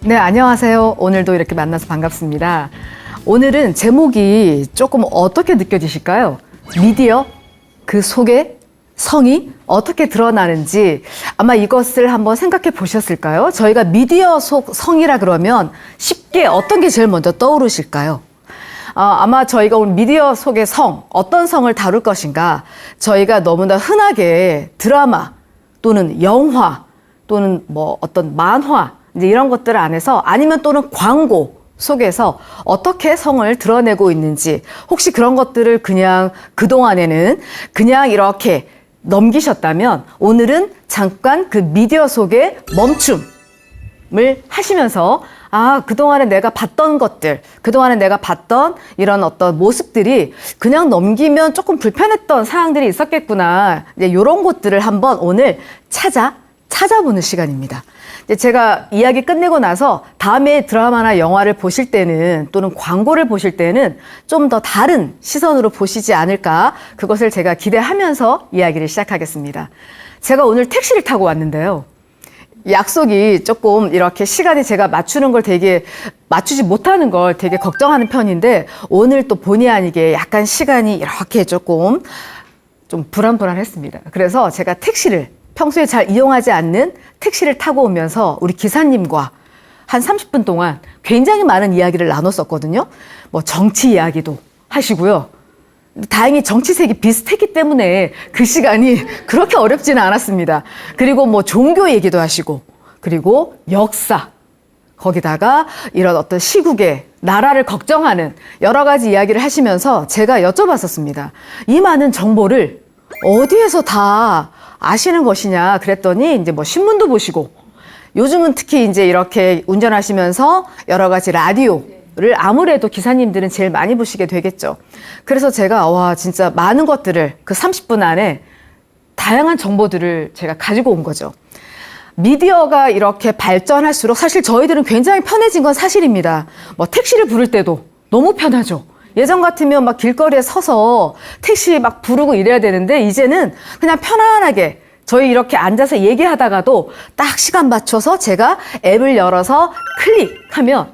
네, 안녕하세요. 오늘도 이렇게 만나서 반갑습니다. 오늘은 제목이 조금 어떻게 느껴지실까요? 미디어, 그 속에 성이 어떻게 드러나는지 아마 이것을 한번 생각해 보셨을까요? 저희가 미디어 속 성이라 그러면 쉽게 어떤 게 제일 먼저 떠오르실까요? 아마 저희가 오늘 미디어 속의 성, 어떤 성을 다룰 것인가, 저희가 너무나 흔하게 드라마 또는 영화 또는 뭐 어떤 만화 이제 이런 것들 안에서 아니면 또는 광고 속에서 어떻게 성을 드러내고 있는지, 혹시 그런 것들을 그냥 그동안에는 그냥 이렇게 넘기셨다면 오늘은 잠깐 그 미디어 속에 멈춤을 하시면서 그동안에 내가 봤던 것들, 그동안에 내가 봤던 이런 어떤 모습들이 그냥 넘기면 조금 불편했던 사항들이 있었겠구나. 이제 이런 것들을 한번 오늘 찾아보는 시간입니다. 이제 제가 이야기 끝내고 나서 다음에 드라마나 영화를 보실 때는 또는 광고를 보실 때는 좀 더 다른 시선으로 보시지 않을까, 그것을 제가 기대하면서 이야기를 시작하겠습니다. 제가 오늘 택시를 타고 왔는데요. 약속이 조금 이렇게 시간에 제가 맞추는 걸 되게 맞추지 못하는 걸 되게 걱정하는 편인데, 오늘 또 본의 아니게 약간 시간이 이렇게 조금 좀 불안했습니다. 그래서 제가 택시를 평소에 잘 이용하지 않는 택시를 타고 오면서 우리 기사님과 한 30분 동안 굉장히 많은 이야기를 나눴었거든요. 뭐 정치 이야기도 하시고요. 다행히 정치색이 비슷했기 때문에 그 시간이 그렇게 어렵지는 않았습니다. 그리고 뭐 종교 얘기도 하시고, 그리고 역사, 거기다가 이런 어떤 시국의 나라를 걱정하는 여러 가지 이야기를 하시면서 제가 여쭤봤었습니다. 이 많은 정보를 어디에서 다 아시는 것이냐 그랬더니, 이제 뭐 신문도 보시고, 요즘은 특히 이제 이렇게 운전하시면서 여러 가지 라디오를 아무래도 기사님들은 제일 많이 보시게 되겠죠. 그래서 제가 진짜 많은 것들을 그 30분 안에 다양한 정보들을 제가 가지고 온 거죠. 미디어가 이렇게 발전할수록 사실 저희들은 굉장히 편해진 건 사실입니다. 뭐 택시를 부를 때도 너무 편하죠. 예전 같으면 막 길거리에 서서 택시 막 부르고 이래야 되는데, 이제는 그냥 편안하게 저희 이렇게 앉아서 얘기하다가도 딱 시간 맞춰서 제가 앱을 열어서 클릭하면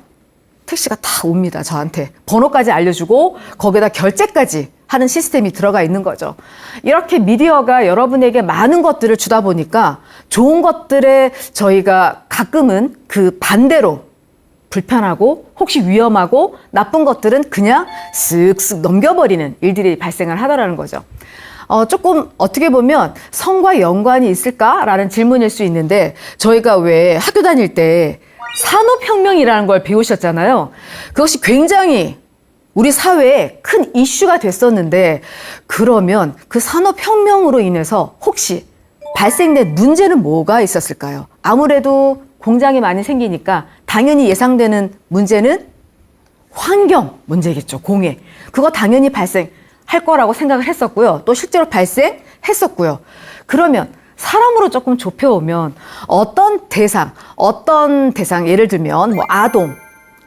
택시가 다 옵니다. 저한테 번호까지 알려주고 거기다 결제까지 하는 시스템이 들어가 있는 거죠. 이렇게 미디어가 여러분에게 많은 것들을 주다 보니까 좋은 것들에 저희가 가끔은 그 반대로 불편하고 혹시 위험하고 나쁜 것들은 그냥 쓱쓱 넘겨버리는 일들이 발생을 하더라는 거죠. 조금 어떻게 보면 성과 연관이 있을까라는 질문일 수 있는데, 저희가 왜 학교 다닐 때 산업혁명이라는 걸 배우셨잖아요. 그것이 굉장히 우리 사회에 큰 이슈가 됐었는데, 그러면 그 산업혁명으로 인해서 혹시 발생된 문제는 뭐가 있었을까요? 아무래도 공장이 많이 생기니까 당연히 예상되는 문제는 환경 문제겠죠. 공해. 그거 당연히 발생할 거라고 생각을 했었고요. 또 실제로 발생했었고요. 그러면 사람으로 조금 좁혀오면 어떤 대상, 예를 들면 뭐 아동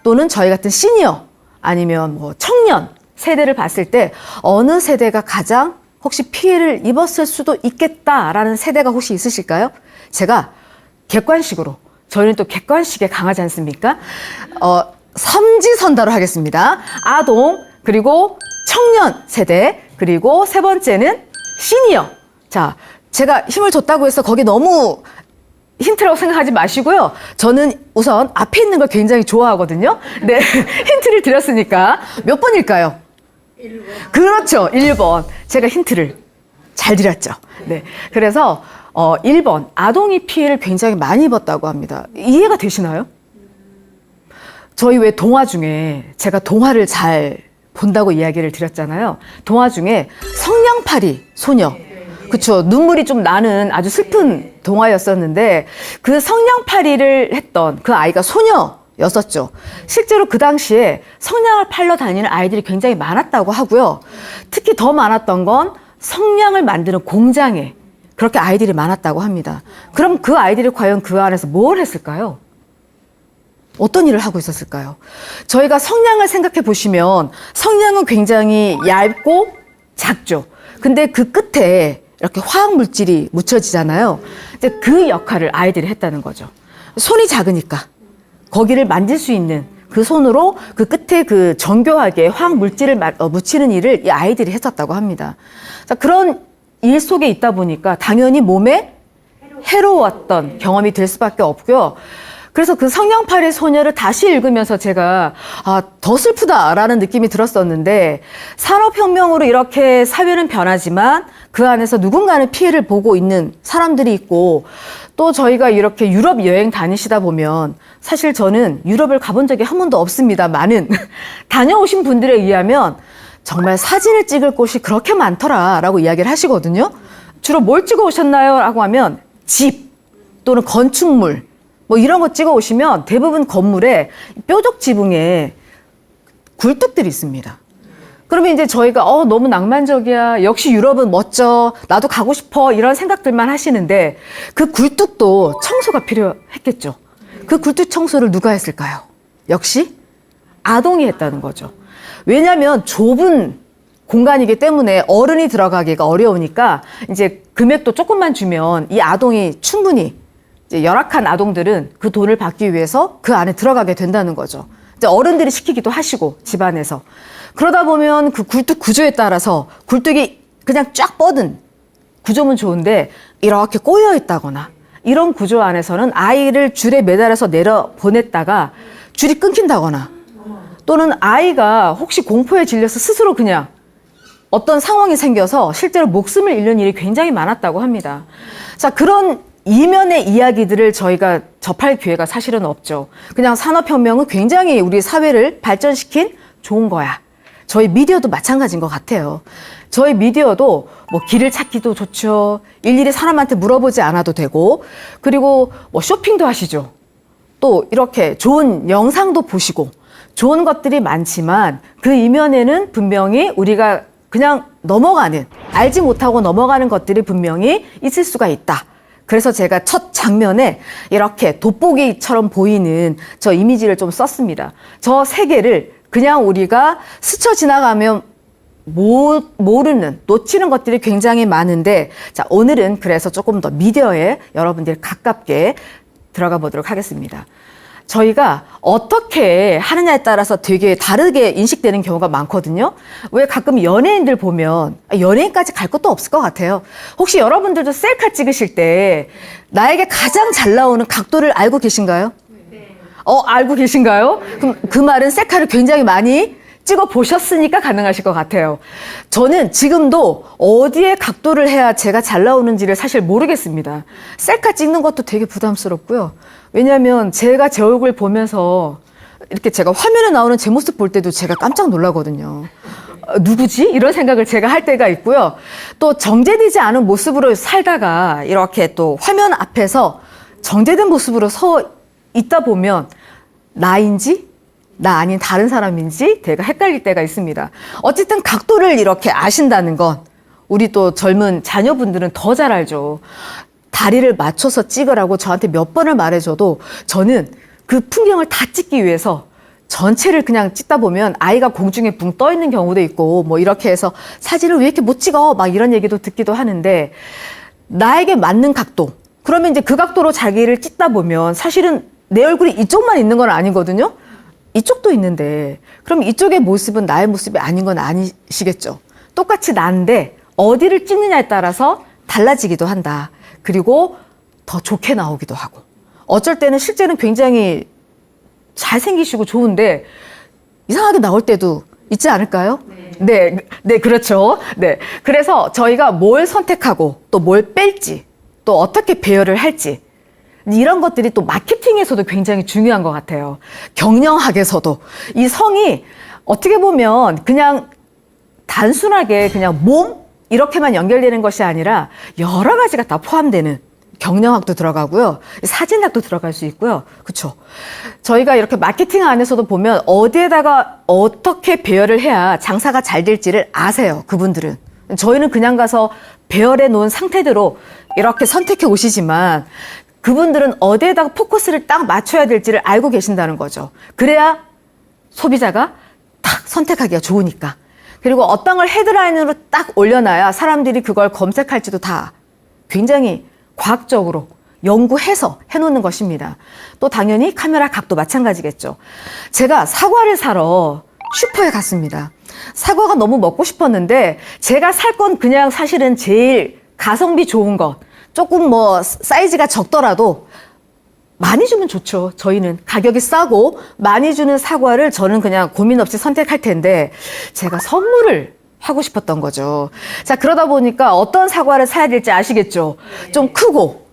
또는 저희 같은 시니어 아니면 뭐 청년 세대를 봤을 때 어느 세대가 가장 혹시 피해를 입었을 수도 있겠다라는 세대가 혹시 있으실까요? 제가 객관식으로, 저희는 또 객관식에 강하지 않습니까? 삼지선다로 하겠습니다. 아동, 그리고 청년 세대, 그리고 세 번째는 시니어. 자, 제가 힘을 줬다고 해서 거기 너무 힌트라고 생각하지 마시고요. 저는 우선 앞에 있는 걸 굉장히 좋아하거든요. 네, 힌트를 드렸으니까 몇 번일까요? 1번. 그렇죠, 1번. 제가 힌트를 잘 드렸죠. 네, 그래서 1번, 아동이 피해를 굉장히 많이 입었다고 합니다. 이해가 되시나요? 저희 왜 동화 중에, 제가 동화를 잘 본다고 이야기를 드렸잖아요. 동화 중에 성냥팔이 소녀, 그쵸, 눈물이 좀 나는 아주 슬픈 동화였었는데, 그 성냥팔이를 했던 그 아이가 소녀였었죠. 실제로 그 당시에 성냥을 팔러 다니는 아이들이 굉장히 많았다고 하고요. 특히 더 많았던 건 성냥을 만드는 공장에 그렇게 아이들이 많았다고 합니다. 그럼 그 아이들이 과연 그 안에서 뭘 했을까요? 어떤 일을 하고 있었을까요? 저희가 성냥을 생각해 보시면 성냥은 굉장히 얇고 작죠. 근데 그 끝에 이렇게 화학 물질이 묻혀지잖아요. 근데 그 역할을 아이들이 했다는 거죠. 손이 작으니까 거기를 만질 수 있는 그 손으로 그 끝에 그 정교하게 화학 물질을 묻히는 일을 이 아이들이 했었다고 합니다. 자, 그런 일 속에 있다 보니까 당연히 몸에 해로웠던 경험이 될 수밖에 없고요. 그래서 그 성냥팔이 소녀를 다시 읽으면서 제가 더 슬프다라는 느낌이 들었었는데, 산업혁명으로 이렇게 사회는 변하지만 그 안에서 누군가는 피해를 보고 있는 사람들이 있고, 또 저희가 이렇게 유럽 여행 다니시다 보면, 사실 저는 유럽을 가본 적이 한 번도 없습니다만은 다녀오신 분들에 의하면 정말 사진을 찍을 곳이 그렇게 많더라라고 이야기를 하시거든요. 주로 뭘 찍어 오셨나요? 라고 하면 집 또는 건축물 뭐 이런 거 찍어 오시면 대부분 건물에 뾰족 지붕에 굴뚝들이 있습니다. 그러면 이제 저희가 너무 낭만적이야, 역시 유럽은 멋져, 나도 가고 싶어, 이런 생각들만 하시는데 그 굴뚝도 청소가 필요했겠죠. 그 굴뚝 청소를 누가 했을까요? 역시 아동이 했다는 거죠. 왜냐하면 좁은 공간이기 때문에 어른이 들어가기가 어려우니까 이제 금액도 조금만 주면 이 아동이 충분히, 이제 열악한 아동들은 그 돈을 받기 위해서 그 안에 들어가게 된다는 거죠. 이제 어른들이 시키기도 하시고 집안에서. 그러다 보면 그 굴뚝 구조에 따라서 굴뚝이 그냥 쫙 뻗은 구조면 좋은데 이렇게 꼬여 있다거나 이런 구조 안에서는 아이를 줄에 매달아서 내려 보냈다가 줄이 끊긴다거나, 또는 아이가 혹시 공포에 질려서 스스로 그냥 어떤 상황이 생겨서 실제로 목숨을 잃는 일이 굉장히 많았다고 합니다. 자, 그런 이면의 이야기들을 저희가 접할 기회가 사실은 없죠. 그냥 산업혁명은 굉장히 우리 사회를 발전시킨 좋은 거야. 저희 미디어도 마찬가지인 것 같아요. 저희 미디어도 뭐 길을 찾기도 좋죠. 일일이 사람한테 물어보지 않아도 되고, 그리고 뭐 쇼핑도 하시죠. 또 이렇게 좋은 영상도 보시고 좋은 것들이 많지만 그 이면에는 분명히 우리가 그냥 넘어가는, 알지 못하고 넘어가는 것들이 분명히 있을 수가 있다. 그래서 제가 첫 장면에 이렇게 돋보기처럼 보이는 저 이미지를 좀 썼습니다. 저 세계를 그냥 우리가 스쳐 지나가면 모르는, 놓치는 것들이 굉장히 많은데, 자, 오늘은 그래서 조금 더 미디어에 여러분들이 가깝게 들어가 보도록 하겠습니다. 저희가 어떻게 하느냐에 따라서 되게 다르게 인식되는 경우가 많거든요. 왜 가끔 연예인들 보면, 연예인까지 갈 것도 없을 것 같아요. 혹시 여러분들도 셀카 찍으실 때 나에게 가장 잘 나오는 각도를 알고 계신가요? 네. 알고 계신가요? 그럼 그 말은 셀카를 굉장히 많이 찍어 보셨으니까 가능하실 것 같아요. 저는 지금도 어디에 각도를 해야 제가 잘 나오는지를 사실 모르겠습니다. 셀카 찍는 것도 되게 부담스럽고요. 왜냐하면 제가 제 얼굴 보면서 이렇게 제가 화면에 나오는 제 모습 볼 때도 제가 깜짝 놀라거든요. 누구지? 이런 생각을 제가 할 때가 있고요. 또 정제되지 않은 모습으로 살다가 이렇게 또 화면 앞에서 정제된 모습으로 서 있다 보면 나인지 나 아닌 다른 사람인지 되게 헷갈릴 때가 있습니다. 어쨌든 각도를 이렇게 아신다는 건 우리 또 젊은 자녀분들은 더 잘 알죠. 다리를 맞춰서 찍으라고 저한테 몇 번을 말해줘도 저는 그 풍경을 다 찍기 위해서 전체를 그냥 찍다 보면 아이가 공중에 붕 떠 있는 경우도 있고 뭐 이렇게 해서 사진을 왜 이렇게 못 찍어? 막 이런 얘기도 듣기도 하는데, 나에게 맞는 각도, 그러면 이제 그 각도로 자기를 찍다 보면 사실은 내 얼굴이 이쪽만 있는 건 아니거든요. 이쪽도 있는데 그럼 이쪽의 모습은 나의 모습이 아닌 건 아니시겠죠. 똑같이 나인데 어디를 찍느냐에 따라서 달라지기도 한다. 그리고 더 좋게 나오기도 하고, 어쩔 때는 실제는 굉장히 잘생기시고 좋은데 이상하게 나올 때도 있지 않을까요? 네, 그렇죠. 네. 그래서 저희가 뭘 선택하고 또 뭘 뺄지, 또 어떻게 배열을 할지, 이런 것들이 또 마케팅에서도 굉장히 중요한 것 같아요. 경영학에서도 이 성이 어떻게 보면 그냥 단순하게 그냥 몸 이렇게만 연결되는 것이 아니라 여러 가지가 다 포함되는, 경영학도 들어가고요, 사진학도 들어갈 수 있고요. 그렇죠? 저희가 이렇게 마케팅 안에서도 보면 어디에다가 어떻게 배열을 해야 장사가 잘 될지를 아세요, 그분들은. 저희는 그냥 가서 배열해 놓은 상태대로 이렇게 선택해 오시지만 그분들은 어디에다가 포커스를 딱 맞춰야 될지를 알고 계신다는 거죠. 그래야 소비자가 딱 선택하기가 좋으니까. 그리고 어떤 걸 헤드라인으로 딱 올려놔야 사람들이 그걸 검색할지도 다 굉장히 과학적으로 연구해서 해놓는 것입니다. 또 당연히 카메라 각도 마찬가지겠죠. 제가 사과를 사러 슈퍼에 갔습니다. 사과가 너무 먹고 싶었는데 제가 살 건 그냥 사실은 제일 가성비 좋은 것, 조금 뭐 사이즈가 적더라도 많이 주면 좋죠. 저희는 가격이 싸고 많이 주는 사과를 저는 그냥 고민 없이 선택할 텐데 제가 선물을 하고 싶었던 거죠. 자, 그러다 보니까 어떤 사과를 사야 될지 아시겠죠? 좀 크고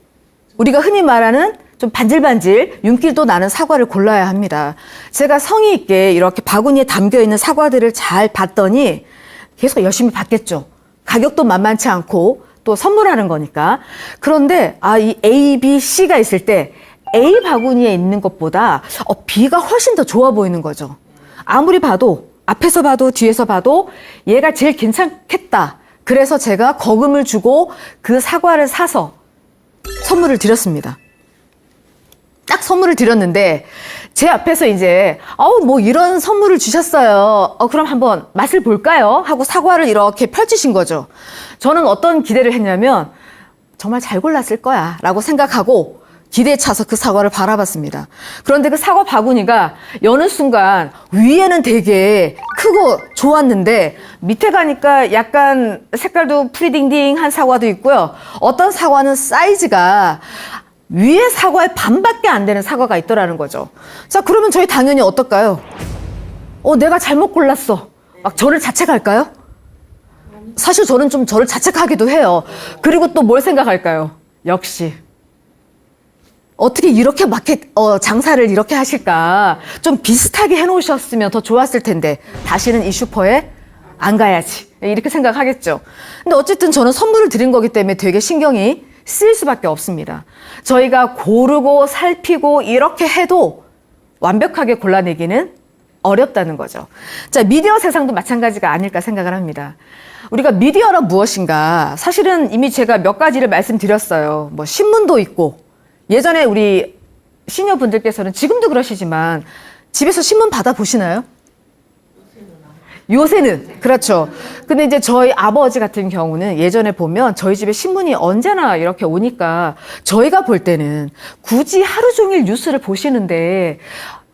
우리가 흔히 말하는 좀 반질반질 윤기도 나는 사과를 골라야 합니다. 제가 성의 있게 이렇게 바구니에 담겨 있는 사과들을 잘 봤더니 계속 열심히 봤겠죠. 가격도 만만치 않고 또 선물하는 거니까. 그런데 이 A, B, C가 있을 때 A 바구니에 있는 것보다 B가 훨씬 더 좋아 보이는 거죠. 아무리 봐도 앞에서 봐도 뒤에서 봐도 얘가 제일 괜찮겠다. 그래서 제가 거금을 주고 그 사과를 사서 선물을 드렸습니다. 딱 선물을 드렸는데 제 앞에서 이제 뭐 이런 선물을 주셨어요. 그럼 한번 맛을 볼까요? 하고 사과를 이렇게 펼치신 거죠. 저는 어떤 기대를 했냐면 정말 잘 골랐을 거야 라고 생각하고 기대에 차서 그 사과를 바라봤습니다. 그런데 그 사과 바구니가 여느 순간 위에는 되게 크고 좋았는데 밑에 가니까 약간 색깔도 프리딩딩한 사과도 있고요. 어떤 사과는 사이즈가 위에 사과의 반밖에 안 되는 사과가 있더라는 거죠. 자, 그러면 저희 당연히 어떨까요? 내가 잘못 골랐어. 막 저를 자책할까요? 사실 저는 좀 저를 자책하기도 해요. 그리고 또 뭘 생각할까요? 역시 어떻게 이렇게 장사를 이렇게 하실까? 좀 비슷하게 해놓으셨으면 더 좋았을 텐데 다시는 이 슈퍼에 안 가야지 이렇게 생각하겠죠. 근데 어쨌든 저는 선물을 드린 거기 때문에 되게 신경이 쓰일 수밖에 없습니다. 저희가 고르고 살피고 이렇게 해도 완벽하게 골라내기는 어렵다는 거죠. 자, 미디어 세상도 마찬가지가 아닐까 생각을 합니다. 우리가 미디어란 무엇인가? 사실은 이미 제가 몇 가지를 말씀드렸어요. 뭐 신문도 있고 예전에 우리 시니어분들께서는 지금도 그러시지만 집에서 신문 받아보시나요? 요새는 그렇죠. 근데 이제 저희 아버지 같은 경우는 예전에 보면 저희 집에 신문이 언제나 이렇게 오니까 저희가 볼 때는 굳이 하루 종일 뉴스를 보시는데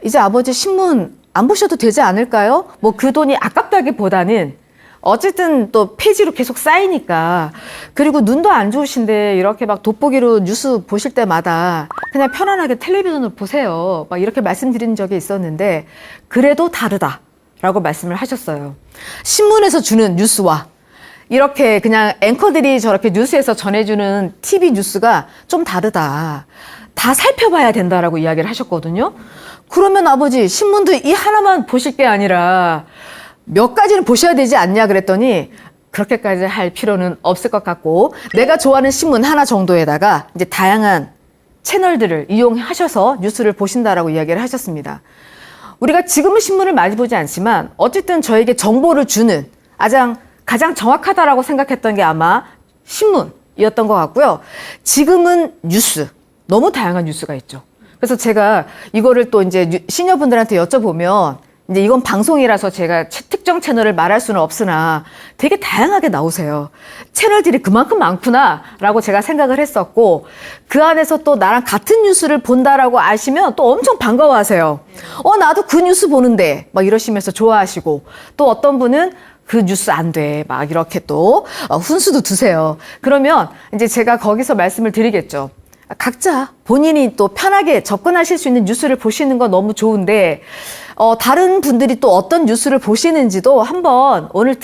이제 아버지 신문 안 보셔도 되지 않을까요? 뭐 그 돈이 아깝다기보다는 어쨌든 또 페이지로 계속 쌓이니까. 그리고 눈도 안 좋으신데 이렇게 막 돋보기로 뉴스 보실 때마다 그냥 편안하게 텔레비전을 보세요. 막 이렇게 말씀드린 적이 있었는데 그래도 다르다라고 말씀을 하셨어요. 신문에서 주는 뉴스와 이렇게 그냥 앵커들이 저렇게 뉴스에서 전해주는 TV 뉴스가 좀 다르다. 다 살펴봐야 된다라고 이야기를 하셨거든요. 그러면 아버지 신문도 이 하나만 보실 게 아니라 몇 가지는 보셔야 되지 않냐 그랬더니 그렇게까지 할 필요는 없을 것 같고 내가 좋아하는 신문 하나 정도에다가 이제 다양한 채널들을 이용하셔서 뉴스를 보신다라고 이야기를 하셨습니다. 우리가 지금은 신문을 많이 보지 않지만 어쨌든 저에게 정보를 주는 가장 정확하다라고 생각했던 게 아마 신문이었던 것 같고요. 지금은 뉴스, 너무 다양한 뉴스가 있죠. 그래서 제가 이거를 또 이제 시니어분들한테 여쭤보면 이제 이건 방송이라서 제가 특정 채널을 말할 수는 없으나 되게 다양하게 나오세요. 채널들이 그만큼 많구나라고 제가 생각을 했었고 그 안에서 또 나랑 같은 뉴스를 본다라고 아시면 또 엄청 반가워하세요. 나도 그 뉴스 보는데 막 이러시면서 좋아하시고 또 어떤 분은 그 뉴스 안 돼. 막 이렇게 또 훈수도 두세요. 그러면 이제 제가 거기서 말씀을 드리겠죠. 각자 본인이 또 편하게 접근하실 수 있는 뉴스를 보시는 건 너무 좋은데 다른 분들이 또 어떤 뉴스를 보시는지도 한번 오늘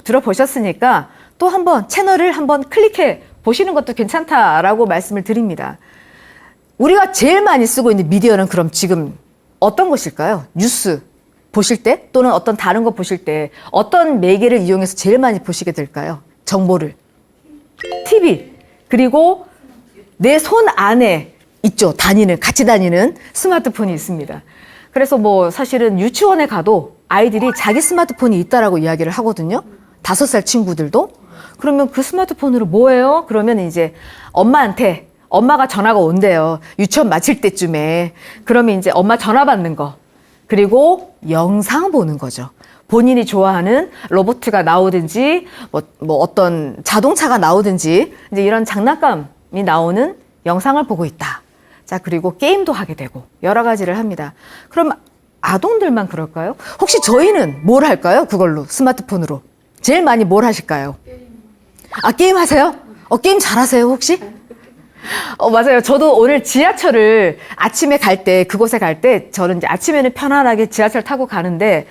들어보셨으니까 또 한번 채널을 한번 클릭해 보시는 것도 괜찮다라고 말씀을 드립니다. 우리가 제일 많이 쓰고 있는 미디어는 그럼 지금 어떤 것일까요? 뉴스 보실 때 또는 어떤 다른 거 보실 때 어떤 매개를 이용해서 제일 많이 보시게 될까요? 정보를. TV 그리고 내 손 안에 있죠. 같이 다니는 스마트폰이 있습니다. 그래서 뭐 사실은 유치원에 가도 아이들이 자기 스마트폰이 있다라고 이야기를 하거든요. 5살 친구들도. 그러면 그 스마트폰으로 뭐 해요? 그러면 이제 엄마한테 엄마가 전화가 온대요. 유치원 마칠 때쯤에. 그러면 이제 엄마 전화 받는 거. 그리고 영상 보는 거죠. 본인이 좋아하는 로봇가 나오든지 뭐 어떤 자동차가 나오든지 이제 이런 장난감이 나오는 영상을 보고 있다. 자, 그리고 게임도 하게 되고 여러 가지를 합니다. 그럼 아동들만 그럴까요? 혹시 저희는 뭘 할까요? 그걸로, 스마트폰으로. 제일 많이 뭘 하실까요? 아, 게임 하세요? 게임 잘하세요, 혹시? 맞아요. 저도 오늘 지하철을 아침에 갈 때, 그곳에 갈 때, 저는 이제 아침에는 편안하게 지하철 타고 가는데,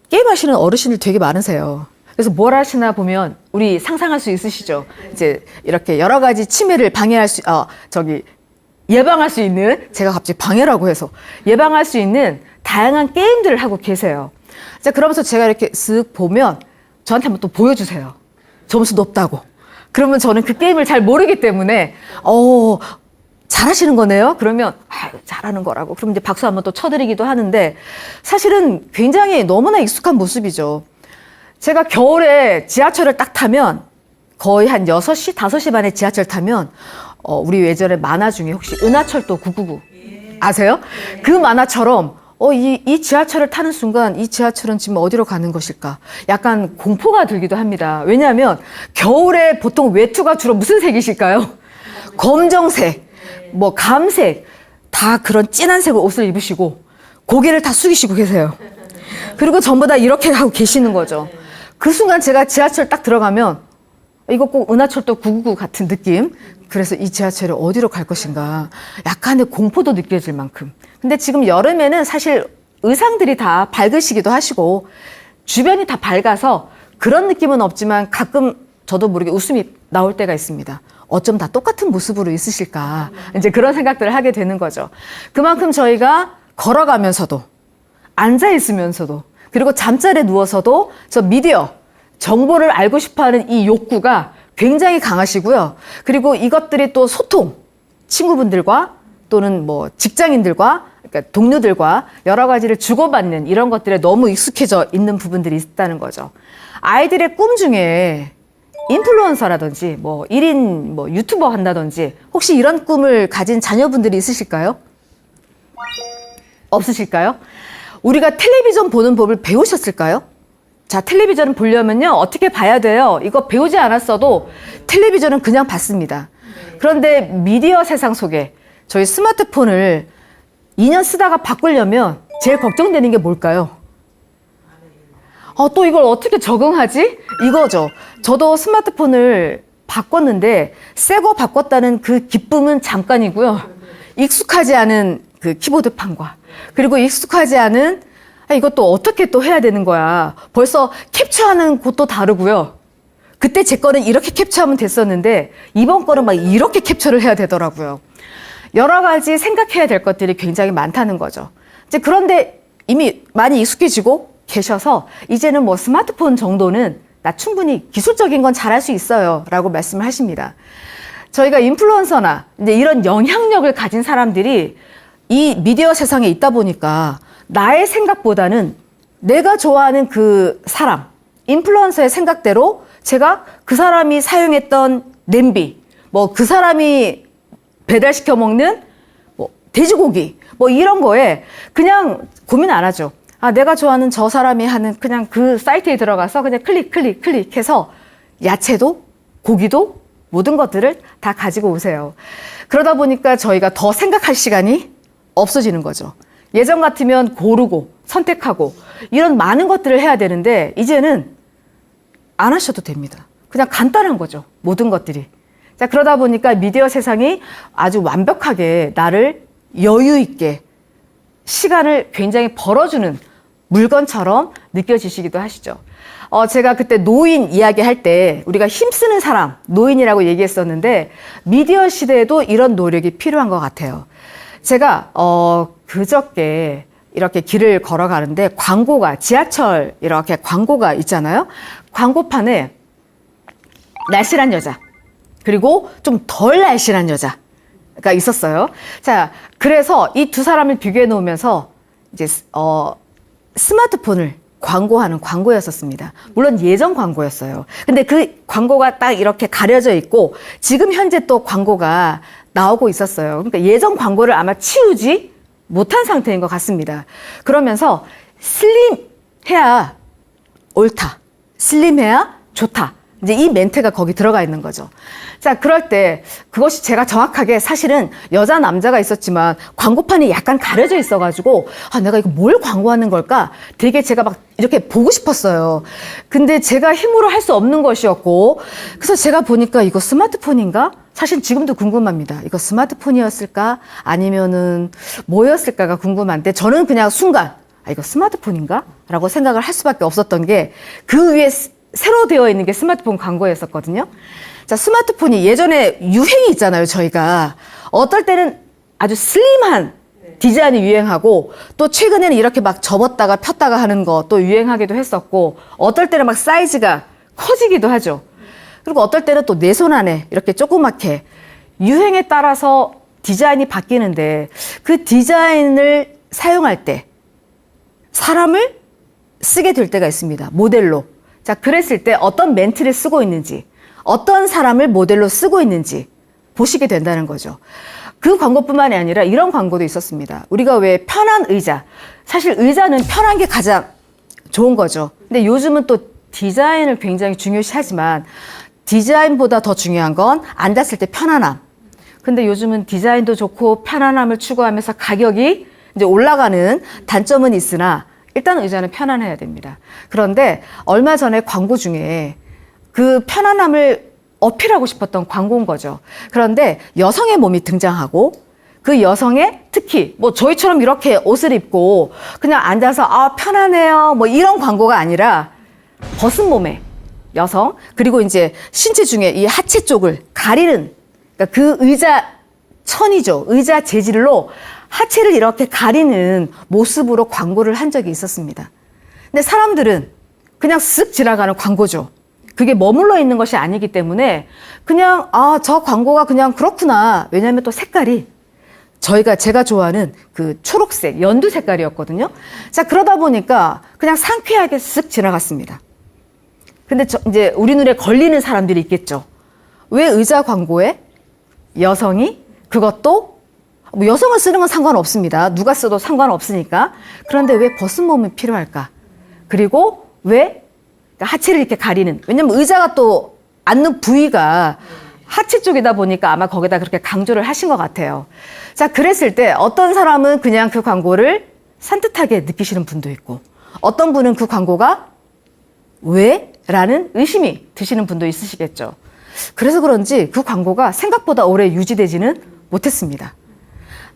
게임하시는 어르신들 되게 많으세요. 그래서 뭘 하시나 보면, 우리 상상할 수 있으시죠? 이제 이렇게 여러 가지 치매를 방해할 수, 예방할 수 있는, 제가 갑자기 방해라고 해서, 예방할 수 있는 다양한 게임들을 하고 계세요. 자, 그러면서 제가 이렇게 쓱 보면, 저한테 한번 또 보여주세요. 점수 높다고. 그러면 저는 그 게임을 잘 모르기 때문에, 잘하시는 거네요? 그러면, 잘하는 거라고. 그럼 이제 박수 한번 또 쳐드리기도 하는데, 사실은 굉장히 너무나 익숙한 모습이죠. 제가 겨울에 지하철을 딱 타면, 거의 한 6시, 5시 반에 지하철 타면, 우리 예전에 만화 중에 혹시 은하철도 999 아세요? 그 만화처럼, 이 지하철을 타는 순간 이 지하철은 지금 어디로 가는 것일까? 약간 공포가 들기도 합니다. 왜냐하면 겨울에 보통 외투가 주로 무슨 색이실까요? 검정색, 뭐 감색, 다 그런 진한 색의 옷을 입으시고 고개를 다 숙이시고 계세요. 그리고 전부 다 이렇게 하고 계시는 거죠. 그 순간 제가 지하철 딱 들어가면 이거 꼭 은하철도 999 같은 느낌. 그래서 이 지하철이 어디로 갈 것인가. 약간의 공포도 느껴질 만큼. 근데 지금 여름에는 사실 의상들이 다 밝으시기도 하시고 주변이 다 밝아서 그런 느낌은 없지만 가끔 저도 모르게 웃음이 나올 때가 있습니다. 어쩜 다 똑같은 모습으로 있으실까. 이제 그런 생각들을 하게 되는 거죠. 그만큼 저희가 걸어가면서도 앉아 있으면서도 그리고 잠자리에 누워서도 저 미디어 정보를 알고 싶어하는 이 욕구가 굉장히 강하시고요. 그리고 이것들이 또 소통, 친구분들과 또는 뭐 직장인들과 그러니까 동료들과 여러 가지를 주고받는 이런 것들에 너무 익숙해져 있는 부분들이 있다는 거죠. 아이들의 꿈 중에 인플루언서라든지 뭐 1인 뭐 유튜버 한다든지 혹시 이런 꿈을 가진 자녀분들이 있으실까요? 없으실까요? 우리가 텔레비전 보는 법을 배우셨을까요? 자, 텔레비전을 보려면요, 어떻게 봐야 돼요? 이거 배우지 않았어도 텔레비전은 그냥 봤습니다. 그런데 미디어 세상 속에 저희 스마트폰을 2년 쓰다가 바꾸려면 제일 걱정되는 게 뭘까요? 또 이걸 어떻게 적응하지? 이거죠. 저도 스마트폰을 바꿨는데 새 거 바꿨다는 그 기쁨은 잠깐이고요. 익숙하지 않은 그 키보드판과 그리고 익숙하지 않은 이것도 어떻게 또 해야 되는 거야. 벌써 캡처하는 곳도 다르고요. 그때 제 거는 이렇게 캡처하면 됐었는데 이번 거는 막 이렇게 캡처를 해야 되더라고요. 여러 가지 생각해야 될 것들이 굉장히 많다는 거죠. 이제 그런데 이미 많이 익숙해지고 계셔서 이제는 뭐 스마트폰 정도는 나 충분히 기술적인 건 잘할 수 있어요 라고 말씀을 하십니다. 저희가 인플루언서나 이제 이런 영향력을 가진 사람들이 이 미디어 세상에 있다 보니까 나의 생각보다는 내가 좋아하는 그 사람, 인플루언서의 생각대로 제가 그 사람이 사용했던 냄비, 뭐 그 사람이 배달시켜 먹는 뭐 돼지고기, 뭐 이런 거에 그냥 고민 안 하죠. 내가 좋아하는 저 사람이 하는 그냥 그 사이트에 들어가서 그냥 클릭해서 야채도 고기도 모든 것들을 다 가지고 오세요. 그러다 보니까 저희가 더 생각할 시간이 없어지는 거죠. 예전 같으면 고르고 선택하고 이런 많은 것들을 해야 되는데 이제는 안 하셔도 됩니다. 그냥 간단한 거죠. 모든 것들이. 자, 그러다 보니까 미디어 세상이 아주 완벽하게 나를 여유 있게 시간을 굉장히 벌어주는 물건처럼 느껴지시기도 하시죠. 제가 그때 노인 이야기할 때 우리가 힘쓰는 사람, 노인이라고 얘기했었는데 미디어 시대에도 이런 노력이 필요한 것 같아요. 제가 그저께 이렇게 길을 걸어가는데 광고가 지하철 이렇게 광고가 있잖아요. 광고판에 날씬한 여자 그리고 좀 덜 날씬한 여자가 있었어요. 자, 그래서 이 두 사람을 비교해 놓으면서 이제 스마트폰을 광고하는 광고였었습니다. 물론 예전 광고였어요. 근데 그 광고가 딱 이렇게 가려져 있고 지금 현재 또 광고가 나오고 있었어요. 그러니까 예전 광고를 아마 치우지 못한 상태인 것 같습니다. 그러면서 슬림해야 옳다. 슬림해야 좋다. 이제 이 멘트가 거기 들어가 있는 거죠. 자, 그럴 때 그것이 제가 정확하게 사실은 여자 남자가 있었지만 광고판이 약간 가려져 있어가지고 아, 내가 이거 뭘 광고하는 걸까? 되게 제가 막 이렇게 보고 싶었어요. 근데 제가 힘으로 할 수 없는 것이었고 그래서 제가 보니까 이거 스마트폰인가? 사실 지금도 궁금합니다. 이거 스마트폰이었을까? 아니면은 뭐였을까가 궁금한데 저는 그냥 순간 아, 이거 스마트폰인가? 라고 생각을 할 수밖에 없었던 게 그 위에 새로 되어 있는 게 스마트폰 광고였었거든요. 자, 스마트폰이 예전에 유행이 있잖아요, 저희가. 어떨 때는 아주 슬림한 디자인이 유행하고 또 최근에는 이렇게 막 접었다가 폈다가 하는 거 또 유행하기도 했었고 어떨 때는 막 사이즈가 커지기도 하죠. 그리고 어떨 때는 또 내 손 안에 이렇게 조그맣게 유행에 따라서 디자인이 바뀌는데 그 디자인을 사용할 때 사람을 쓰게 될 때가 있습니다. 모델로. 자, 그랬을 때 어떤 멘트를 쓰고 있는지, 어떤 사람을 모델로 쓰고 있는지 보시게 된다는 거죠. 그 광고뿐만이 아니라 이런 광고도 있었습니다. 우리가 왜 편한 의자, 사실 의자는 편한 게 가장 좋은 거죠. 근데 요즘은 또 디자인을 굉장히 중요시하지만 디자인보다 더 중요한 건 앉았을 때 편안함. 근데 요즘은 디자인도 좋고 편안함을 추구하면서 가격이 이제 올라가는 단점은 있으나 일단 의자는 편안해야 됩니다. 그런데 얼마 전에 광고 중에 그 편안함을 어필하고 싶었던 광고인 거죠. 그런데 여성의 몸이 등장하고 그 여성의 특히 뭐 저희처럼 이렇게 옷을 입고 그냥 앉아서 아 편안해요 뭐 이런 광고가 아니라 벗은 몸의 여성 그리고 이제 신체 중에 이 하체 쪽을 가리는 그러니까 그 의자 천이죠. 의자 재질로 하체를 이렇게 가리는 모습으로 광고를 한 적이 있었습니다. 근데 사람들은 그냥 쓱 지나가는 광고죠. 그게 머물러 있는 것이 아니기 때문에 그냥 아, 저 광고가 그냥 그렇구나. 왜냐하면 또 색깔이 제가 좋아하는 그 초록색, 연두 색깔이었거든요. 자, 그러다 보니까 그냥 상쾌하게 쓱 지나갔습니다. 근데 이제 우리 눈에 걸리는 사람들이 있겠죠. 왜 의자 광고에 여성이 그것도 뭐 여성을 쓰는 건 상관없습니다. 누가 써도 상관없으니까. 그런데 왜 벗은 몸이 필요할까? 그리고 왜 하체를 이렇게 가리는. 왜냐면 의자가 또 앉는 부위가 하체 쪽이다 보니까 아마 거기다 그렇게 강조를 하신 것 같아요. 자, 그랬을 때 어떤 사람은 그냥 그 광고를 산뜻하게 느끼시는 분도 있고 어떤 분은 그 광고가 왜? 라는 의심이 드시는 분도 있으시겠죠. 그래서 그런지 그 광고가 생각보다 오래 유지되지는 못했습니다.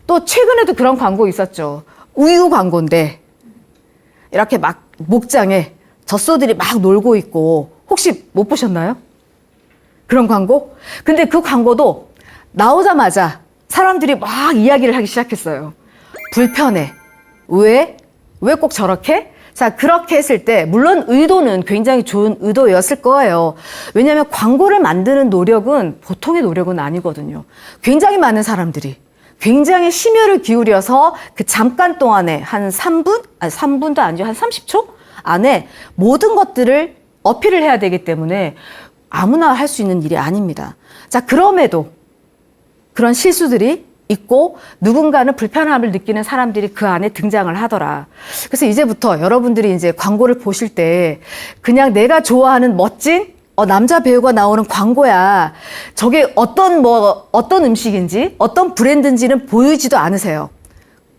또 최근에도 그런 광고 있었죠. 우유 광고인데 이렇게 막 목장에 젖소들이 막 놀고 있고 혹시 못 보셨나요? 그런 광고? 근데 그 광고도 나오자마자 사람들이 막 이야기를 하기 시작했어요. 불편해. 왜? 왜 꼭 저렇게? 자, 그렇게 했을 때 물론 의도는 굉장히 좋은 의도였을 거예요. 왜냐하면 광고를 만드는 노력은 보통의 노력은 아니거든요. 굉장히 많은 사람들이 굉장히 심혈을 기울여서 그 잠깐 동안에 한 3분? 아니 3분도 아니죠. 한 30초 안에 모든 것들을 어필을 해야 되기 때문에 아무나 할 수 있는 일이 아닙니다. 자, 그럼에도 그런 실수들이 있고 누군가는 불편함을 느끼는 사람들이 그 안에 등장을 하더라. 그래서 이제부터 여러분들이 이제 광고를 보실 때 그냥 내가 좋아하는 멋진 남자 배우가 나오는 광고야. 저게 어떤 음식인지 어떤 브랜드인지는 보이지도 않으세요.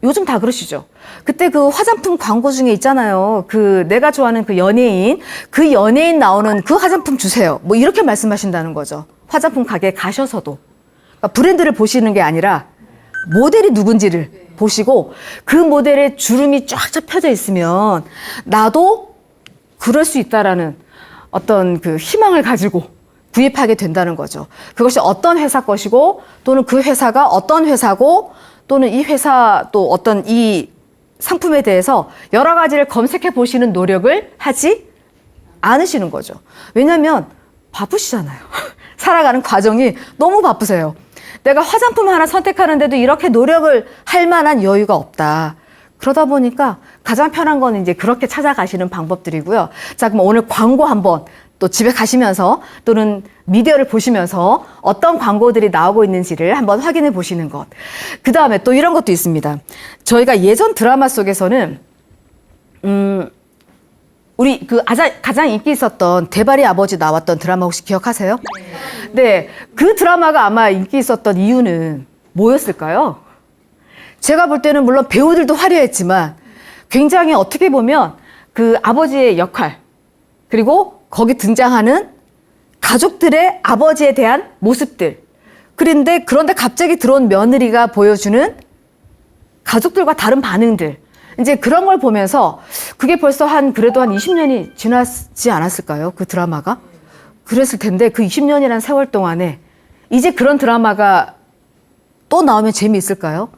요즘 다 그러시죠. 그때 그 화장품 광고 중에 있잖아요. 그 내가 좋아하는 그 연예인 나오는 그 화장품 주세요. 뭐 이렇게 말씀하신다는 거죠. 화장품 가게에 가셔서도. 그러니까 브랜드를 보시는 게 아니라 모델이 누군지를 보시고 그 모델의 주름이 쫙쫙 펴져 있으면 나도 그럴 수 있다라는 어떤 그 희망을 가지고 구입하게 된다는 거죠. 그것이 어떤 회사 것이고 또는 그 회사가 어떤 회사고 또는 이 회사 또 어떤 이 상품에 대해서 여러 가지를 검색해 보시는 노력을 하지 않으시는 거죠. 왜냐하면 바쁘시잖아요. 살아가는 과정이 너무 바쁘세요. 내가 화장품 하나 선택하는데도 이렇게 노력을 할 만한 여유가 없다. 그러다 보니까 가장 편한 건 이제 그렇게 찾아가시는 방법들이고요. 자, 그럼 오늘 광고 한번 또 집에 가시면서 또는 미디어를 보시면서 어떤 광고들이 나오고 있는지를 한번 확인해 보시는 것. 그 다음에 또 이런 것도 있습니다. 저희가 예전 드라마 속에서는 우리 그 가장 인기 있었던 대발이 아버지 나왔던 드라마 혹시 기억하세요? 네. 그 드라마가 아마 인기 있었던 이유는 뭐였을까요? 제가 볼 때는 물론 배우들도 화려했지만 굉장히 어떻게 보면 그 아버지의 역할, 그리고 거기 등장하는 가족들의 아버지에 대한 모습들. 그런데 갑자기 들어온 며느리가 보여주는 가족들과 다른 반응들. 이제 그런 걸 보면서 그게 벌써 그래도 한 20년이 지났지 않았을까요? 그 드라마가? 그랬을 텐데 그 20년이라는 세월 동안에 이제 그런 드라마가 또 나오면 재미있을까요?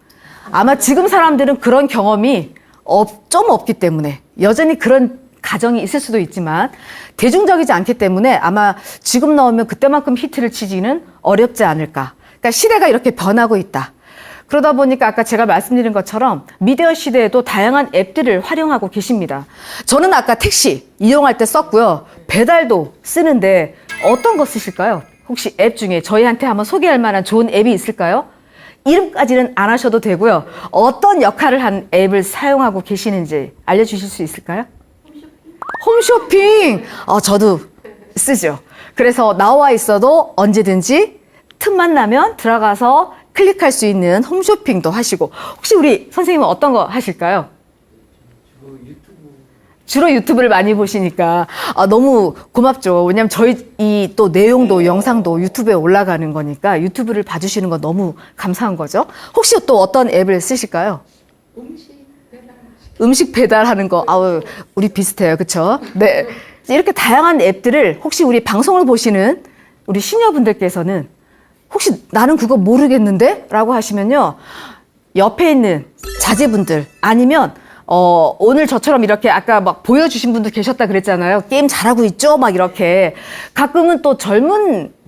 아마 지금 사람들은 그런 경험이 좀 없기 때문에 여전히 그런 가정이 있을 수도 있지만 대중적이지 않기 때문에 아마 지금 나오면 그때만큼 히트를 치지는 어렵지 않을까. 그러니까 시대가 이렇게 변하고 있다. 그러다 보니까 아까 제가 말씀드린 것처럼 미디어 시대에도 다양한 앱들을 활용하고 계십니다. 저는 아까 택시 이용할 때 썼고요. 배달도 쓰는데 어떤 거 쓰실까요? 혹시 앱 중에 저희한테 한번 소개할 만한 좋은 앱이 있을까요? 이름까지는 안 하셔도 되고요. 어떤 역할을 한 앱을 사용하고 계시는지 알려주실 수 있을까요? 홈쇼핑! 저도 쓰죠. 그래서 나와 있어도 언제든지 틈만 나면 들어가서 클릭할 수 있는 홈쇼핑도 하시고. 혹시 우리 선생님은 어떤 거 하실까요? 주로 유튜브를 많이 보시니까 너무 고맙죠. 왜냐면 저희 이 또 내용도 영상도 유튜브에 올라가는 거니까 유튜브를 봐주시는 건 너무 감사한 거죠. 혹시 또 어떤 앱을 쓰실까요? 음식 배달하는 거. 우리 비슷해요. 그쵸? 네. 이렇게 다양한 앱들을 혹시 우리 방송을 보시는 우리 시니어분들께서는 혹시 나는 그거 모르겠는데? 라고 하시면요. 옆에 있는 자제분들 아니면 오늘 저처럼 이렇게 아까 막 보여주신 분도 계셨다 그랬잖아요. 게임 잘하고 있죠? 막 이렇게. 가끔은 또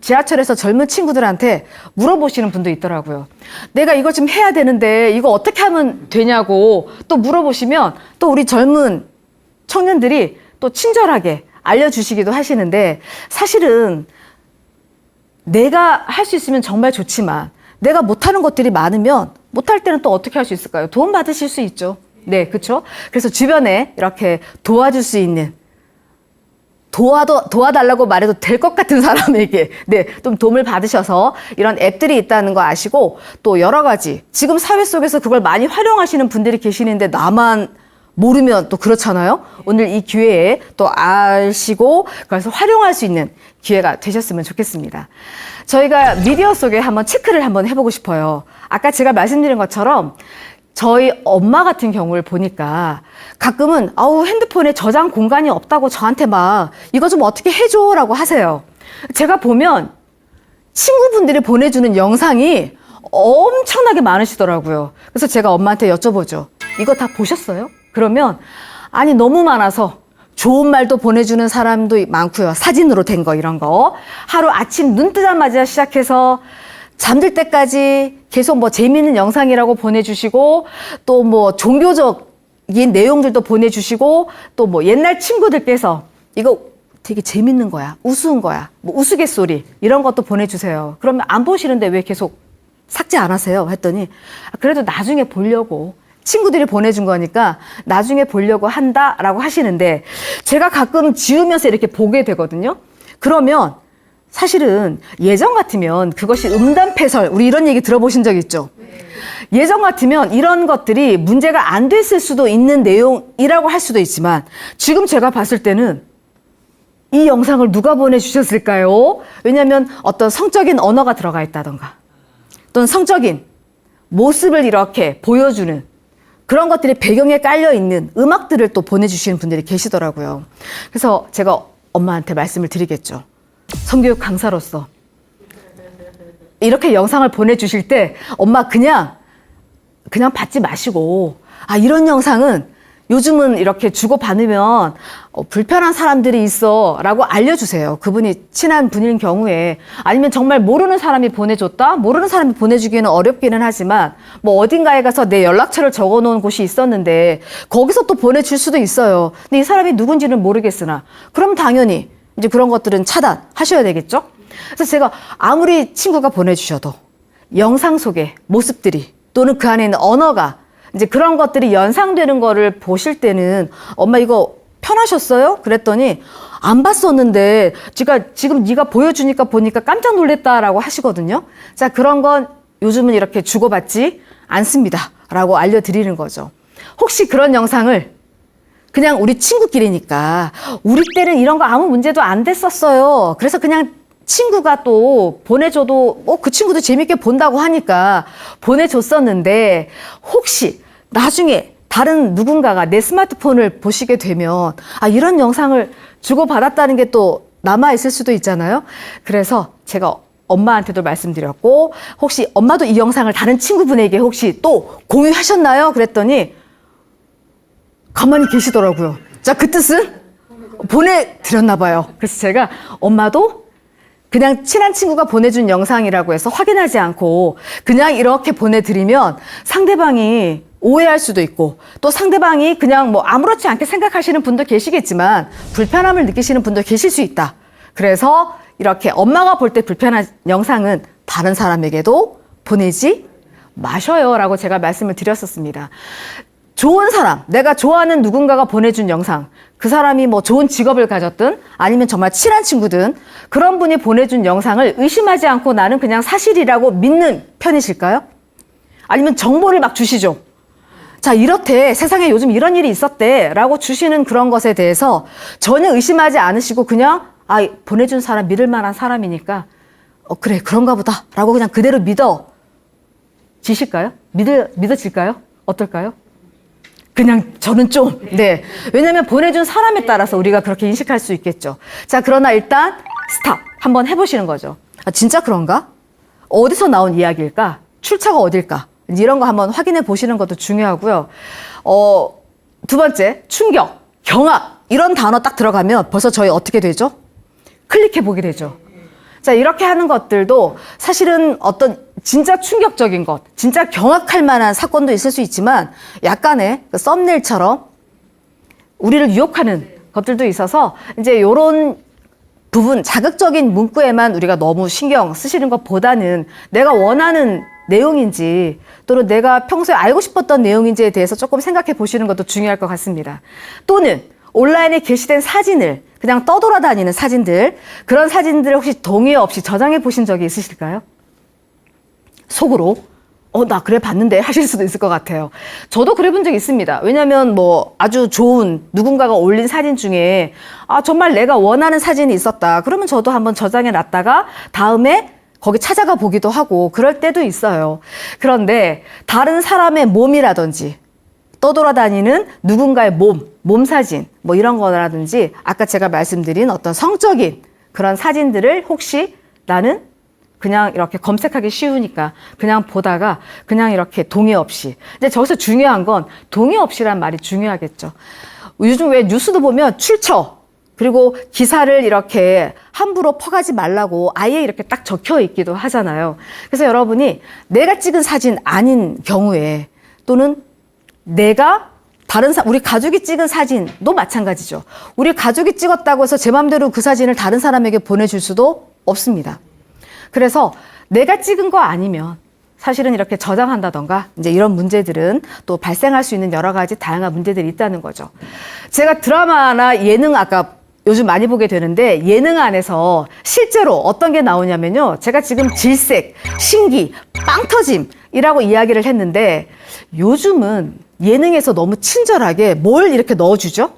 지하철에서 젊은 친구들한테 물어보시는 분도 있더라고요. 내가 이거 좀 해야 되는데 이거 어떻게 하면 되냐고 또 물어보시면 또 우리 젊은 청년들이 또 친절하게 알려주시기도 하시는데 사실은 내가 할 수 있으면 정말 좋지만 내가 못하는 것들이 많으면 못할 때는 또 어떻게 할 수 있을까요? 도움 받으실 수 있죠. 네, 그렇죠? 그래서 주변에 이렇게 도와줄 수 있는 도와달라고 말해도 될 것 같은 사람에게 좀 도움을 받으셔서 이런 앱들이 있다는 거 아시고 또 여러 가지 지금 사회 속에서 그걸 많이 활용하시는 분들이 계시는데 나만 모르면 또 그렇잖아요. 오늘 이 기회에 또 아시고 그래서 활용할 수 있는 기회가 되셨으면 좋겠습니다. 저희가 미디어 속에 한번 체크를 한번 해보고 싶어요. 아까 제가 말씀드린 것처럼 저희 엄마 같은 경우를 보니까 가끔은 핸드폰에 저장 공간이 없다고 저한테 막 이거 좀 어떻게 해줘라고 하세요. 제가 보면 친구분들이 보내주는 영상이 엄청나게 많으시더라고요. 그래서 제가 엄마한테 여쭤보죠. 이거 다 보셨어요? 그러면 아니 너무 많아서 좋은 말도 보내주는 사람도 많고요. 사진으로 된 거 이런 거. 하루 아침 눈 뜨자마자 시작해서 잠들 때까지 계속 뭐 재미있는 영상이라고 보내주시고 또 뭐 종교적인 내용들도 보내주시고 또 뭐 옛날 친구들께서 이거 되게 재밌는 거야. 우스운 거야. 뭐 우스갯소리 이런 것도 보내주세요. 그러면 안 보시는데 왜 계속 삭제 안 하세요? 했더니 그래도 나중에 보려고 친구들이 보내준 거니까 나중에 보려고 한다라고 하시는데 제가 가끔 지우면서 이렇게 보게 되거든요. 그러면 사실은 예전 같으면 그것이 음담패설 우리 이런 얘기 들어보신 적 있죠? 예전 같으면 이런 것들이 문제가 안 됐을 수도 있는 내용이라고 할 수도 있지만 지금 제가 봤을 때는 이 영상을 누가 보내주셨을까요? 왜냐하면 어떤 성적인 언어가 들어가 있다던가 또는 성적인 모습을 이렇게 보여주는 그런 것들이 배경에 깔려있는 음악들을 또 보내주시는 분들이 계시더라고요. 그래서 제가 엄마한테 말씀을 드리겠죠. 성교육 강사로서 이렇게 영상을 보내주실 때 엄마 그냥 받지 마시고 이런 영상은 요즘은 이렇게 주고받으면 불편한 사람들이 있어 라고 알려주세요. 그분이 친한 분인 경우에 아니면 정말 모르는 사람이 보내줬다? 모르는 사람이 보내주기는 어렵기는 하지만 뭐 어딘가에 가서 내 연락처를 적어놓은 곳이 있었는데 거기서 또 보내줄 수도 있어요. 근데 이 사람이 누군지는 모르겠으나 그럼 당연히 이제 그런 것들은 차단하셔야 되겠죠? 그래서 제가 아무리 친구가 보내주셔도 영상 속의 모습들이 또는 그 안에 있는 언어가 이제 그런 것들이 연상되는 거를 보실 때는 엄마 이거 편하셨어요? 그랬더니 안 봤었는데 지금 네가 보여주니까 보니까 깜짝 놀랐다라고 하시거든요. 자, 그런 건 요즘은 이렇게 주고받지 않습니다 라고 알려드리는 거죠. 혹시 그런 영상을 그냥 우리 친구끼리니까 우리 때는 이런 거 아무 문제도 안 됐었어요. 그래서 그냥 친구가 또 보내줘도 그 친구도 재밌게 본다고 하니까 보내줬었는데 혹시 나중에 다른 누군가가 내 스마트폰을 보시게 되면 이런 영상을 주고받았다는 게 또 남아있을 수도 있잖아요. 그래서 제가 엄마한테도 말씀드렸고 혹시 엄마도 이 영상을 다른 친구분에게 혹시 또 공유하셨나요? 그랬더니 가만히 계시더라고요. 자, 그 뜻은 보내드렸나 봐요. 그래서 제가 엄마도 그냥 친한 친구가 보내준 영상이라고 해서 확인하지 않고 그냥 이렇게 보내드리면 상대방이 오해할 수도 있고 또 상대방이 그냥 뭐 아무렇지 않게 생각하시는 분도 계시겠지만 불편함을 느끼시는 분도 계실 수 있다. 그래서 이렇게 엄마가 볼 때 불편한 영상은 다른 사람에게도 보내지 마셔요 라고 제가 말씀을 드렸었습니다. 좋은 사람, 내가 좋아하는 누군가가 보내준 영상, 그 사람이 뭐 좋은 직업을 가졌든 아니면 정말 친한 친구든 그런 분이 보내준 영상을 의심하지 않고 나는 그냥 사실이라고 믿는 편이실까요? 아니면 정보를 막 주시죠. 자, 이렇대, 세상에 요즘 이런 일이 있었대 라고 주시는 그런 것에 대해서 전혀 의심하지 않으시고 그냥 보내준 사람 믿을 만한 사람이니까 그래, 그런가 보다 라고 그냥 그대로 믿어지실까요? 믿어질까요? 어떨까요? 그냥 저는 좀, 네. 왜냐면 보내준 사람에 따라서 우리가 그렇게 인식할 수 있겠죠. 자, 그러나 일단 스탑 한번 해보시는 거죠. 진짜 그런가? 어디서 나온 이야기일까? 출처가 어딜까? 이런 거 한번 확인해 보시는 것도 중요하고요. 두 번째, 충격, 경악 이런 단어 딱 들어가면 벌써 저희 어떻게 되죠? 클릭해 보게 되죠. 자, 이렇게 하는 것들도 사실은 어떤 진짜 충격적인 것, 진짜 경악할 만한 사건도 있을 수 있지만 약간의 그 썸네일처럼 우리를 유혹하는 것들도 있어서 이제 요런 부분, 자극적인 문구에만 우리가 너무 신경 쓰시는 것보다는 내가 원하는 내용인지 또는 내가 평소에 알고 싶었던 내용인지에 대해서 조금 생각해 보시는 것도 중요할 것 같습니다. 또는 온라인에 게시된 사진을 그냥 떠돌아다니는 사진들, 그런 사진들을 혹시 동의 없이 저장해 보신 적이 있으실까요? 속으로 나 그래 봤는데 하실 수도 있을 것 같아요. 저도 그래 본 적이 있습니다. 왜냐하면 뭐 아주 좋은 누군가가 올린 사진 중에 정말 내가 원하는 사진이 있었다. 그러면 저도 한번 저장해 놨다가 다음에 거기 찾아가 보기도 하고 그럴 때도 있어요. 그런데 다른 사람의 몸이라든지 떠돌아다니는 누군가의 몸 사진 뭐 이런 거라든지 아까 제가 말씀드린 어떤 성적인 그런 사진들을 혹시 나는 그냥 이렇게 검색하기 쉬우니까 그냥 보다가 그냥 이렇게 동의 없이. 근데 저기서 중요한 건 동의 없이란 말이 중요하겠죠. 요즘 왜 뉴스도 보면 출처 그리고 기사를 이렇게 함부로 퍼가지 말라고 아예 이렇게 딱 적혀 있기도 하잖아요. 그래서 여러분이 내가 찍은 사진 아닌 경우에 또는 내가 우리 가족이 찍은 사진도 마찬가지죠. 우리 가족이 찍었다고 해서 제 맘대로 그 사진을 다른 사람에게 보내줄 수도 없습니다. 그래서 내가 찍은 거 아니면 사실은 이렇게 저장한다던가 이제 이런 문제들은 또 발생할 수 있는 여러 가지 다양한 문제들이 있다는 거죠. 제가 드라마나 예능 아까 요즘 많이 보게 되는데 예능 안에서 실제로 어떤 게 나오냐면요. 제가 지금 질색, 신기, 빵 터짐이라고 이야기를 했는데 요즘은 예능에서 너무 친절하게 뭘 이렇게 넣어주죠?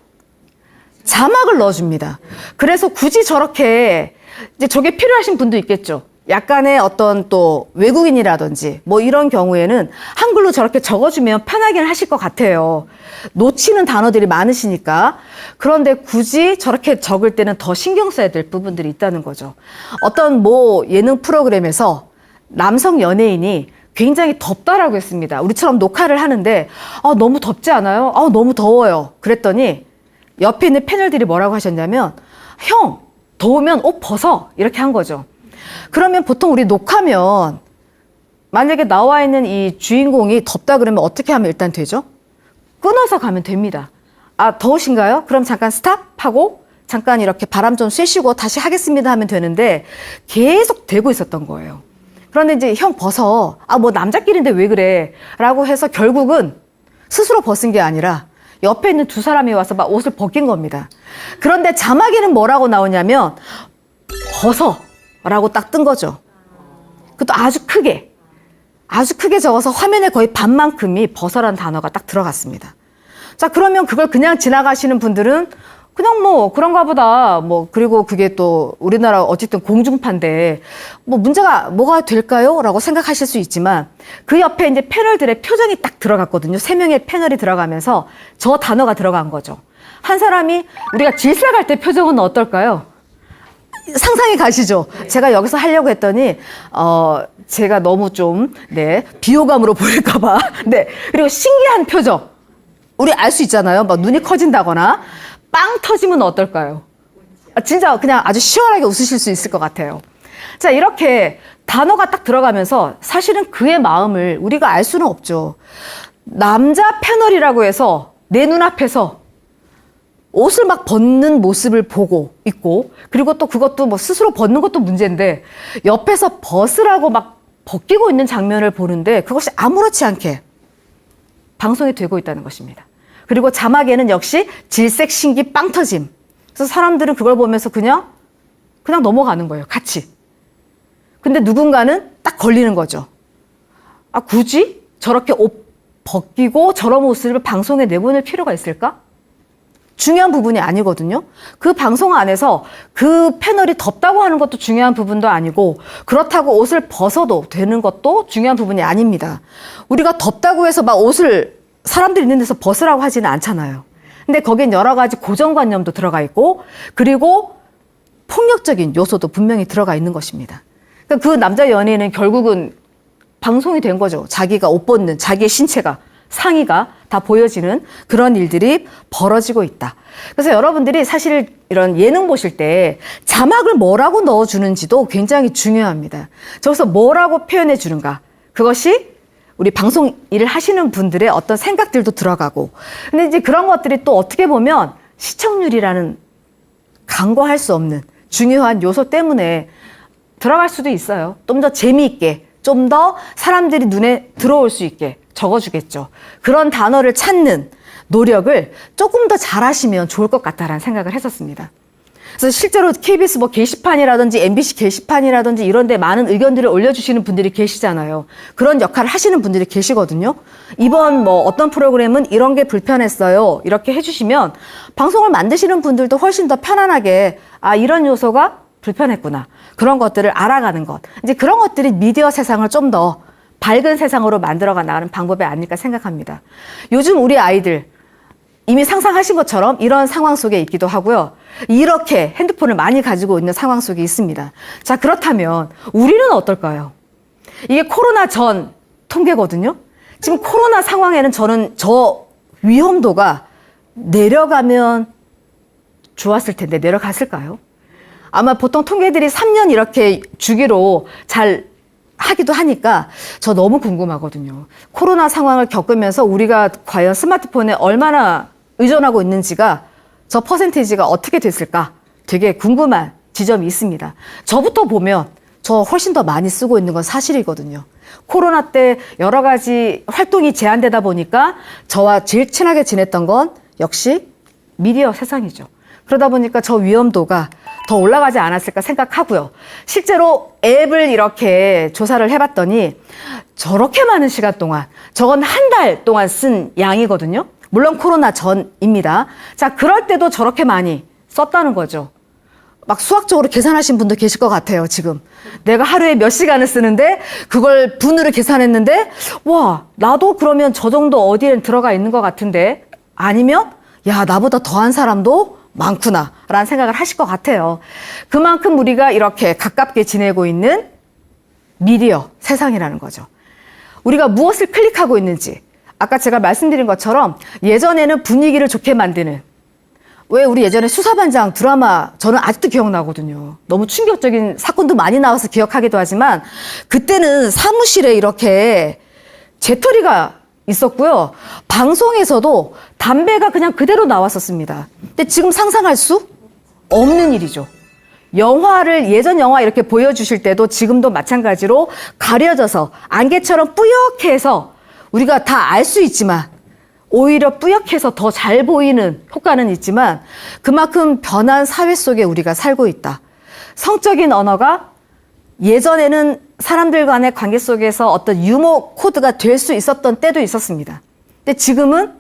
자막을 넣어줍니다. 그래서 굳이 저렇게 이제 저게 필요하신 분도 있겠죠. 약간의 어떤 또 외국인이라든지 뭐 이런 경우에는 한글로 저렇게 적어주면 편하긴 하실 것 같아요. 놓치는 단어들이 많으시니까. 그런데 굳이 저렇게 적을 때는 더 신경 써야 될 부분들이 있다는 거죠. 어떤 뭐 예능 프로그램에서 남성 연예인이 굉장히 덥다라고 했습니다. 우리처럼 녹화를 하는데 너무 덥지 않아요? 너무 더워요. 그랬더니 옆에 있는 패널들이 뭐라고 하셨냐면 형, 더우면 옷 벗어 이렇게 한 거죠. 그러면 보통 우리 녹화면 만약에 나와 있는 이 주인공이 덥다 그러면 어떻게 하면 일단 되죠? 끊어서 가면 됩니다. 더우신가요? 그럼 잠깐 스탑하고 잠깐 이렇게 바람 좀 쐬시고 다시 하겠습니다 하면 되는데 계속 되고 있었던 거예요. 그런데 이제 형 벗어. 뭐 남자끼리인데 왜 그래? 라고 해서 결국은 스스로 벗은 게 아니라 옆에 있는 두 사람이 와서 막 옷을 벗긴 겁니다. 그런데 자막에는 뭐라고 나오냐면 벗어라고 딱 뜬 거죠. 그것도 아주 크게 적어서 화면에 거의 반만큼이 벗어라는 단어가 딱 들어갔습니다. 자, 그러면 그걸 그냥 지나가시는 분들은 그냥 뭐 그런가 보다. 뭐 그리고 그게 또 우리나라 어쨌든 공중파인데 뭐 문제가 뭐가 될까요? 라고 생각하실 수 있지만 그 옆에 이제 패널들의 표정이 딱 들어갔거든요. 3명의 패널이 들어가면서 저 단어가 들어간 거죠. 한 사람이 우리가 질색할 때 표정은 어떨까요? 상상이 가시죠? 제가 여기서 하려고 했더니 제가 너무 좀 비호감으로 보일까 봐. 네. 그리고 신기한 표정. 우리 알 수 있잖아요. 막 눈이 커진다거나 빵 터지면 어떨까요? 진짜 그냥 아주 시원하게 웃으실 수 있을 것 같아요. 자, 이렇게 단어가 딱 들어가면서 사실은 그의 마음을 우리가 알 수는 없죠. 남자 패널이라고 해서 내 눈앞에서 옷을 막 벗는 모습을 보고 있고, 그리고 또 그것도 뭐 스스로 벗는 것도 문제인데 옆에서 벗으라고 막 벗기고 있는 장면을 보는데 그것이 아무렇지 않게 방송이 되고 있다는 것입니다. 그리고 자막에는 역시 질색, 신기, 빵 터짐. 그래서 사람들은 그걸 보면서 그냥 넘어가는 거예요. 같이. 근데 누군가는 딱 걸리는 거죠. 아, 굳이 저렇게 옷 벗기고 저런 모습을 방송에 내보낼 필요가 있을까? 중요한 부분이 아니거든요. 그 방송 안에서 그 패널이 덥다고 하는 것도 중요한 부분도 아니고 그렇다고 옷을 벗어도 되는 것도 중요한 부분이 아닙니다. 우리가 덥다고 해서 막 옷을 사람들이 있는 데서 벗으라고 하지는 않잖아요. 근데 거긴 여러 가지 고정관념도 들어가 있고 그리고 폭력적인 요소도 분명히 들어가 있는 것입니다. 그러니까 그 남자 연예인은 결국은 방송이 된 거죠. 자기가 옷 벗는 자기의 신체가 상의가 다 보여지는 그런 일들이 벌어지고 있다. 그래서 여러분들이 사실 이런 예능 보실 때 자막을 뭐라고 넣어주는지도 굉장히 중요합니다. 저기서 뭐라고 표현해 주는가. 그것이 우리 방송 일을 하시는 분들의 어떤 생각들도 들어가고. 근데 이제 그런 것들이 또 어떻게 보면 시청률이라는 간과할 수 없는 중요한 요소 때문에 들어갈 수도 있어요. 좀 더 재미있게, 좀 더 사람들이 눈에 들어올 수 있게 적어주겠죠. 그런 단어를 찾는 노력을 조금 더 잘하시면 좋을 것 같다라는 생각을 했었습니다. 그래서 실제로 KBS 뭐 게시판이라든지 MBC 게시판이라든지 이런 데 많은 의견들을 올려주시는 분들이 계시잖아요. 그런 역할을 하시는 분들이 계시거든요. 이번 뭐 어떤 프로그램은 이런 게 불편했어요. 이렇게 해주시면 방송을 만드시는 분들도 훨씬 더 편안하게 아, 이런 요소가 불편했구나. 그런 것들을 알아가는 것. 이제 그런 것들이 미디어 세상을 좀 더 밝은 세상으로 만들어가 나가는 방법이 아닐까 생각합니다. 요즘 우리 아이들 이미 상상하신 것처럼 이런 상황 속에 있기도 하고요. 이렇게 핸드폰을 많이 가지고 있는 상황 속에 있습니다. 자, 그렇다면 우리는 어떨까요? 이게 코로나 전 통계거든요. 지금 코로나 상황에는 저는 저 위험도가 내려가면 좋았을 텐데 내려갔을까요? 아마 보통 통계들이 3년 이렇게 주기로 잘 하기도 하니까 저 너무 궁금하거든요. 코로나 상황을 겪으면서 우리가 과연 스마트폰에 얼마나 의존하고 있는지가 저 퍼센테이지가 어떻게 됐을까 되게 궁금한 지점이 있습니다. 저부터 보면 저 훨씬 더 많이 쓰고 있는 건 사실이거든요. 코로나 때 여러 가지 활동이 제한되다 보니까 저와 제일 친하게 지냈던 건 역시 미디어 세상이죠. 그러다 보니까 저 위험도가 더 올라가지 않았을까 생각하고요. 실제로 앱을 이렇게 조사를 해봤더니 저렇게 많은 시간 동안, 저건 한 달 동안 쓴 양이거든요. 물론 코로나 전입니다. 자, 그럴 때도 저렇게 많이 썼다는 거죠. 막 수학적으로 계산하신 분도 계실 것 같아요, 지금. 내가 하루에 몇 시간을 쓰는데 그걸 분으로 계산했는데 와, 나도 그러면 저 정도 어디에 들어가 있는 것 같은데 아니면 야, 나보다 더한 사람도 많구나 라는 생각을 하실 것 같아요. 그만큼 우리가 이렇게 가깝게 지내고 있는 미디어 세상이라는 거죠. 우리가 무엇을 클릭하고 있는지 아까 제가 말씀드린 것처럼 예전에는 분위기를 좋게 만드는 왜 우리 예전에 수사반장 드라마 저는 아직도 기억나거든요. 너무 충격적인 사건도 많이 나와서 기억하기도 하지만 그때는 사무실에 이렇게 재떨이가 있었고요. 방송에서도 담배가 그냥 그대로 나왔었습니다. 근데 지금 상상할 수 없는 일이죠. 영화를 예전 영화 이렇게 보여주실 때도 지금도 마찬가지로 가려져서 안개처럼 뿌옇게 해서 우리가 다 알 수 있지만 오히려 뿌옇해서 더 잘 보이는 효과는 있지만 그만큼 변한 사회 속에 우리가 살고 있다. 성적인 언어가 예전에는 사람들 간의 관계 속에서 어떤 유머 코드가 될 수 있었던 때도 있었습니다. 근데 지금은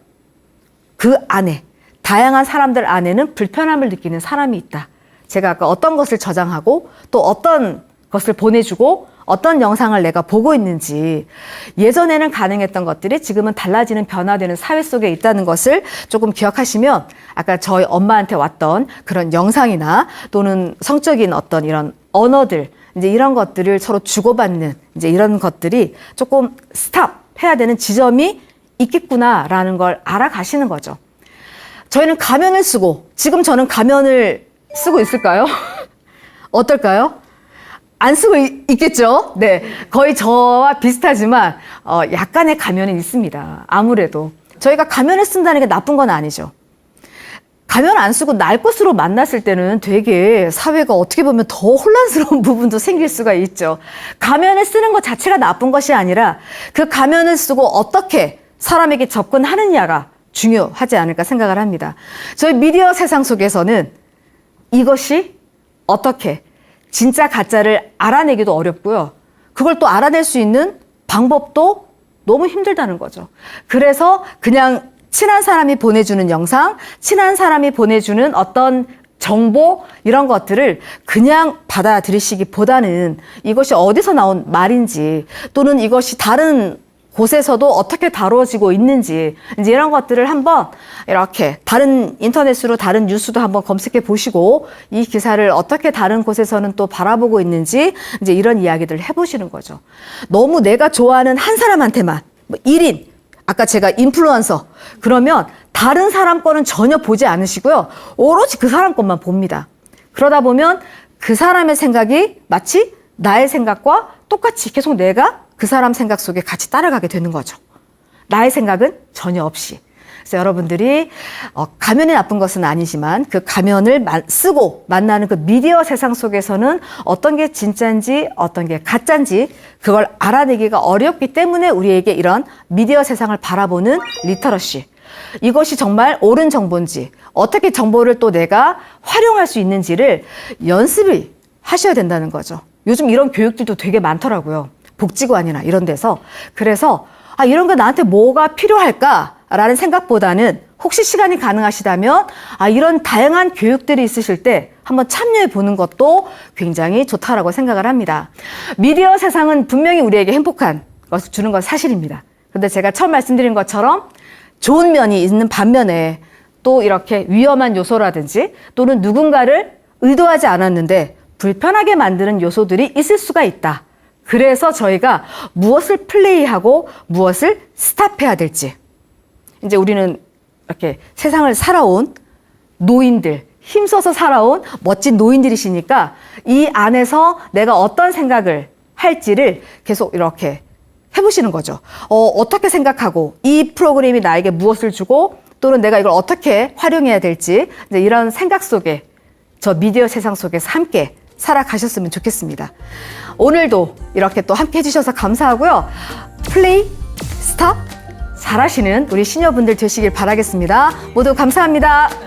그 안에, 다양한 사람들 안에는 불편함을 느끼는 사람이 있다. 제가 아까 어떤 것을 저장하고 또 어떤 것을 보내주고 어떤 영상을 내가 보고 있는지, 예전에는 가능했던 것들이 지금은 달라지는, 변화되는 사회 속에 있다는 것을 조금 기억하시면 아까 저희 엄마한테 왔던 그런 영상이나 또는 성적인 어떤 이런 언어들, 이제 이런 것들을 서로 주고받는 이제 이런 것들이 조금 스탑 해야 되는 지점이 있겠구나라는 걸 알아가시는 거죠. 저희는 가면을 쓰고, 지금 저는 가면을 쓰고 있을까요? 어떨까요? 안 쓰고 있겠죠? 네. 거의 저와 비슷하지만, 약간의 가면은 있습니다. 아무래도. 저희가 가면을 쓴다는 게 나쁜 건 아니죠. 가면 안 쓰고 날 것으로 만났을 때는 되게 사회가 어떻게 보면 더 혼란스러운 부분도 생길 수가 있죠. 가면을 쓰는 것 자체가 나쁜 것이 아니라 그 가면을 쓰고 어떻게 사람에게 접근하느냐가 중요하지 않을까 생각을 합니다. 저희 미디어 세상 속에서는 이것이 어떻게 진짜 가짜를 알아내기도 어렵고요. 그걸 또 알아낼 수 있는 방법도 너무 힘들다는 거죠. 그래서 그냥 친한 사람이 보내주는 영상, 친한 사람이 보내주는 어떤 정보, 이런 것들을 그냥 받아들이시기보다는 이것이 어디서 나온 말인지, 또는 이것이 다른 곳에서도 어떻게 다뤄지고 있는지, 이제 이런 것들을 한번 이렇게 다른 인터넷으로 다른 뉴스도 한번 검색해 보시고 이 기사를 어떻게 다른 곳에서는 또 바라보고 있는지, 이제 이런 이야기들을 해보시는 거죠. 너무 내가 좋아하는 한 사람한테만, 뭐 1인, 아까 제가 인플루언서, 그러면 다른 사람 거는 전혀 보지 않으시고요. 오로지 그 사람 것만 봅니다. 그러다 보면 그 사람의 생각이 마치 나의 생각과 똑같이 계속 내가 그 사람 생각 속에 같이 따라가게 되는 거죠. 나의 생각은 전혀 없이. 그래서 여러분들이 가면이 나쁜 것은 아니지만 그 가면을 쓰고 만나는 그 미디어 세상 속에서는 어떤 게 진짜인지 어떤 게 가짜인지 그걸 알아내기가 어렵기 때문에 우리에게 이런 미디어 세상을 바라보는 리터러시, 이것이 정말 옳은 정보인지, 어떻게 정보를 또 내가 활용할 수 있는지를 연습을 하셔야 된다는 거죠. 요즘 이런 교육들도 되게 많더라고요. 복지관이나 이런 데서. 그래서 이런 거 나한테 뭐가 필요할까라는 생각보다는 혹시 시간이 가능하시다면 이런 다양한 교육들이 있으실 때 한번 참여해 보는 것도 굉장히 좋다라고 생각을 합니다. 미디어 세상은 분명히 우리에게 행복한 것을 주는 건 사실입니다. 근데 제가 처음 말씀드린 것처럼 좋은 면이 있는 반면에 또 이렇게 위험한 요소라든지 또는 누군가를 의도하지 않았는데 불편하게 만드는 요소들이 있을 수가 있다. 그래서 저희가 무엇을 플레이하고 무엇을 스탑해야 될지, 이제 우리는 이렇게 세상을 살아온 노인들, 힘써서 살아온 멋진 노인들이시니까 이 안에서 내가 어떤 생각을 할지를 계속 이렇게 해보시는 거죠. 어떻게 생각하고 이 프로그램이 나에게 무엇을 주고 또는 내가 이걸 어떻게 활용해야 될지, 이제 이런 생각 속에 저 미디어 세상 속에서 함께 살아가셨으면 좋겠습니다. 오늘도 이렇게 또 함께 해주셔서 감사하고요. 플레이, 스탑 잘하시는 우리 시니어분들 되시길 바라겠습니다. 모두 감사합니다.